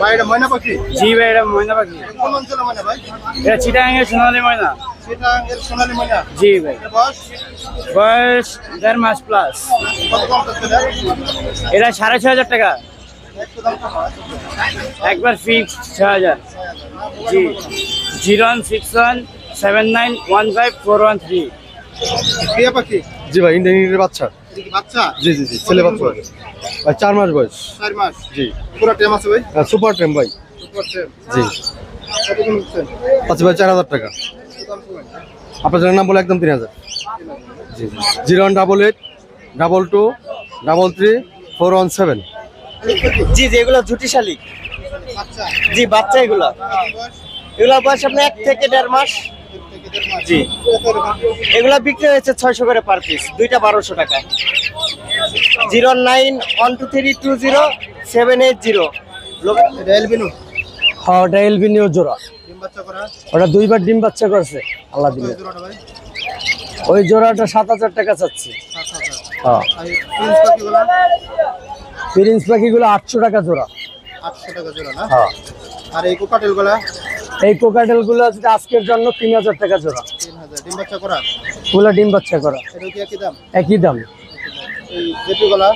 ভাই এটা ময়না পাখি? জি ভাই, এটা ময়না পাখি। কোন অঞ্চলের ময়না ভাই? এটা চিটাগাং এর সোনালী ময়না। চিটাগাং এর সোনালী ময়না? জি ভাই। এর বয়স? বয়স 1.5 মাস প্লাস। কত দাম চাচ্ছেন এটা? এটা 6,500 টাকা, একটু দাম কম হয়। একবার ফিক্সড 6,000। জি, 016179154113। টিয়া পাখি? জি ভাই, ইন্ডিয়ান বাচ্চা। এটা কি বাচ্চা? জি জি জি, ছেলে বাচ্চা ভাই। 4 মাস বয়স। 4 মাস? জি। পুরো টেম আছে ভাই? সুপার টেম ভাই। সুপার টেম। জি। কত দাম দিচ্ছেন? আচ্ছা ভাই, 4,000 টাকা। একটু দাম কম হয়। আপনার নাম বলে একদম 3,000। জি জি। 01882334117। জি জি, এগুলো জুটি শালিক। বাচ্চা? জি, বাচ্চা এগুলা। বয়স? এগুলা বয়স আপনার 1 থেকে 1.5 মাস। 1 থেকে 1.5 মাস। জি। কত এরকম? এগুলা বিক্রি হয়েছে 600 করে পার পিস, দুইটা 1200 টাকা। 09123207880। এটা এলবিনো? হ্যাঁ, ওটা এলবিনিও জোড়া। ডিম বাচ্চা করা? ওটা 2বার ডিম বাচ্চা করছে আল্লাহ কত দিলে। এই জোড়াটা ভাই? ওই জোড়াটা 7,000 টাকা চাচ্ছি। 7,000। হ্যাঁ। আর এই প্রিন্স পাখিগুলো? প্রিন্স পাখিগুলো 800 টাকা জোড়া। 800 টাকা জোড়া না? হ্যাঁ। আর এই কোকাটেলগুলো? এই কোকাটেল গুলো আজকের জন্য 3,000 টাকা জোড়া। 3,000। ডিম বাচ্চা করা? ওগুলো ডিম বাচ্চা করা। এটা কি একই দাম? একই দাম। এই জেপিগুলো?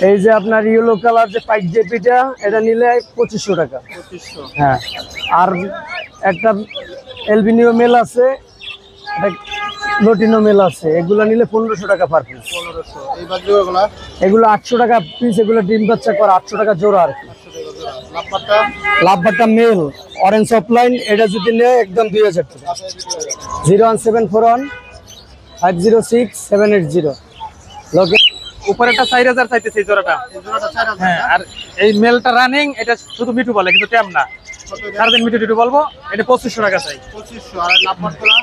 এই যে আপনার ইয়েলো কালার যে পাইক জেপিটা, এটা নিলে 2,500 টাকা। 2500। হ্যাঁ। আর একটা এলবিনিও মেল আছে, একটা লোটিনো মেল আছে, এগুলো নিলে 1,500 টাকা পার পিস। 1500। এই বাজরিগুলো? এগুলো 800 টাকা পিস, এগুলো ডিম বাচ্চা করা 800 টাকা জোড়া আর কি। 800 টাকা জোড়া। লাভবারটা? লাভবারটা মেল, অরেঞ্জ অফলাইন, এটা যদি নেয় একদম 2,000 টাকা। 01741506780 লোকে। উপরেরটা 4,000 চাইতেছে এই জোড়াটা। এই জোড়াটা 4,000 হ্যাঁ, না? আর এই মেলটা রানিং, এটা শুধু মিঠু বলে কিন্তু টেম না। কত এটা? সারাদিন মিঠু টিটু বলবো, এটা 2,500 টাকা চাই। 2500। আর লাভবারগুলো?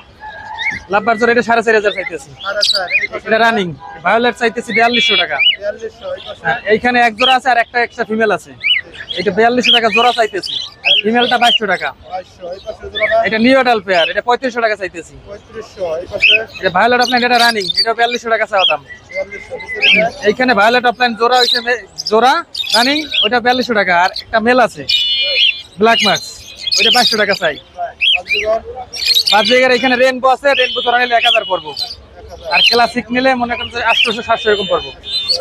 লাভবার জোড়া এটা 4,500 চাইতেছি। 4,500। এই পাশে? এটা রানিং। ভায়োলেট চাইতেছি 4,200 টাকা। 4200। এই পাশে? হ্যাঁ, এইখানে এক জোড়া আছে আর একটা এক্সট্রা ফিমেল আছে, এটা 4200 টাকা জোড়া চাইতেছি। আর ফিমেলটা 2,200 টাকা। 2200। এই পাশে জোড়াটা? এটা নিউডাল পেয়ার, এটা 3500 টাকা চাইতেছি। 3500। এই পাশে? এটা ভায়োলেট অফলাইন, এটা রানিং, এটা 4200 টাকা চাওয়া দাম। 4200। ভিতরে? এইখানে ভায়োলেট অফলাইন জোড়া হইছে, জোড়া রানিং, ওইটা 4200 টাকা। আর একটা মেল আছে ব্ল্যাক মার্কস, ওইটা 500 টাকা চাই। বাজরিগর? বাদ জায়গার এখানে রেনবো আছে, রেনবো জোড়া নিলে 1000 পড়বো। আর ক্লাসিক নিলে মনে করেন 800-700 এরকম পড়বো।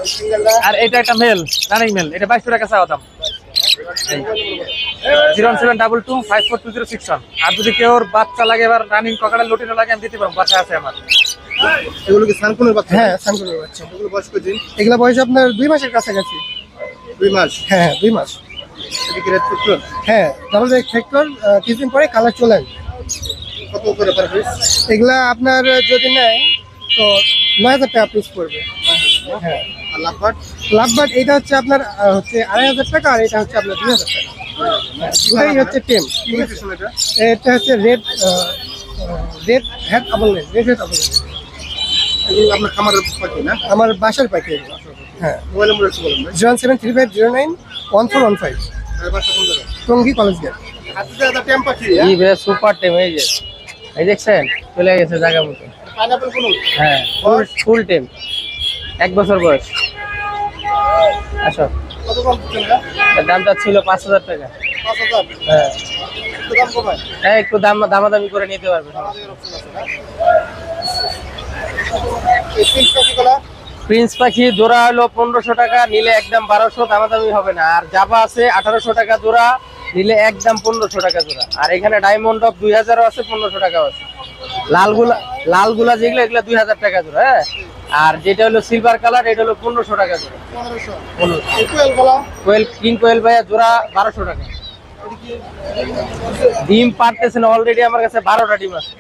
এই সিঙ্গেলটা? আর এটা একটা মেল, রানিং মেল, এটা 2200 টাকা চাওয়া দাম। 01722542061। আর যদি কেউ বাচ্চা লাগে এবার রানিং ককাটেল লুটিনো লাগে, আমি দিতে পারবো, বাচ্চা আছে আমার। এগুলো কি সানকুনের বাচ্চা? হ্যাঁ, সানকুনের বাচ্চা। এগুলো বয়স কতদিন? এগুলা বয়স আপনার 2 মাসের কাছাকাছি। 2 মাস? হ্যাঁ, 2 মাস। এটা কি রেড ফুটবল? হ্যাঁ, ডাবল রেড ফ্যাক্টর। কিছুদিন পরে কালার চলে আসবে। কত করে পার পিস? এগুলা আপনার যদি নেয় তো 9,000 টাকা পিস পড়বে। হ্যাঁ। আর লাভবার্ড? লাভবার্ড এটা হচ্ছে আপনার হচ্ছে 2,500 টাকা, আর এটা হচ্ছে আপনার 2,000 টাকা। এটাই হচ্ছে টেম। কি মিউটেশন এটা? এটা হচ্ছে রেড হেড আবল রেড হেড আবল। এগুলো আপনার খামারের পাখি না? আমার বাসার পাখি এগুলো। হ্যাঁ। মোবাইল নম্বর একটু বলুন ভাই। 07350914115। আর বাসা কোন জায়গায়? Tongi college gate. হাতে দাদা টেম পাখি? জি ভাই, সুপার টেম। এই যে এই দেখছেন, চলে গেছে জায়গা মতো। পাইনাপল কোন? হ্যাঁ, ফুল টেম, 1 বছর বয়স। আসো। কত কম দিচ্ছেন এটা? এর দামটা ছিল 5,000 টাকা। 5,000? হ্যাঁ। একটু দাম কমায়? হ্যাঁ, একটু দামাদামি করে নিতে পারবে। আমাদের অপশন আছে না? এই প্রিন্স পাখিগুলো? প্রিন্স পাখি জোড়া হলো 1500 টাকা, নিলে একদম 1200, দামাদামি হবে না। আর জাবা আছে 1800 টাকা জোড়া, নিলে একদম 1500 টাকা জোড়া। আর এখানে ডায়মন্ড অফ 2000 আছে, 1500 টাকাও আছে। লালগুলা যেগুলো, এগুলো 2000 টাকা জোড়া। হ্যাঁ। আর যেটা হলো সিলভার কালার, এটা হলো 1500 টাকা জোড়া। 1500? এই কোয়েলগুলো? কোয়েল, কিং কোয়েল ভাইয়া জোড়া 1200 টাকা। এটা কি ডিম পারতেছে না, অলরেডি আমার কাছে 12টা ডিম আছে,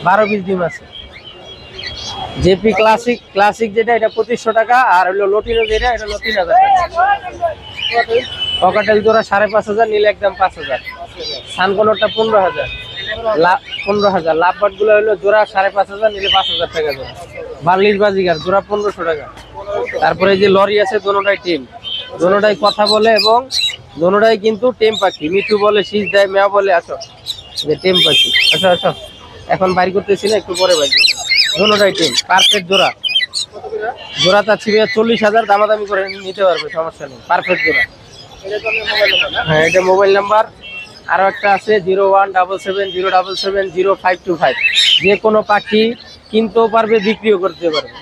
12 পিস ডিম আছে। জেপি ক্লাসিক যেটা, এটা 2500 টাকা। আর হলো লোটিনো যেটা, এটা হলো 3000 টাকা। ককাটেল জোড়া 5,500, নিলে একদম 5,000। সানকোনরটা 15,000। 15,000। লাভবার্ড গুলো হলো জোড়া 5,500, নিলে 5,000 টাকা জোড়া। বার্লিশ বাজিগার জোড়া 1500 টাকা। তারপরে যে লরি আছে, দোনোটাই টিম, দোনোটাই কথা বলে এবং দোনোটাই কিন্তু টেম পাখি। মিঠু বলে, শীষ দেয়, মেয়া বলে। আসো, যে টেম পাখি। আসো আসো, এখন বাইর করতেছি না, একটু পরে বাইর করবো। দোনোটাই টিম, পারফেক্ট জোড়া। জোড়াটা ছিল 40,000, দামাদামি করে নিতে পারবে, সমস্যা নেই। পারফেক্ট জোড়া। এটা তো আপনার মোবাইল নাম্বার না? হ্যাঁ, এটা মোবাইল নাম্বার। আরো একটা আছে 01770770525। যে কোনো পাখি কিনতেও পারবে, বিক্রিও করতে পারবে।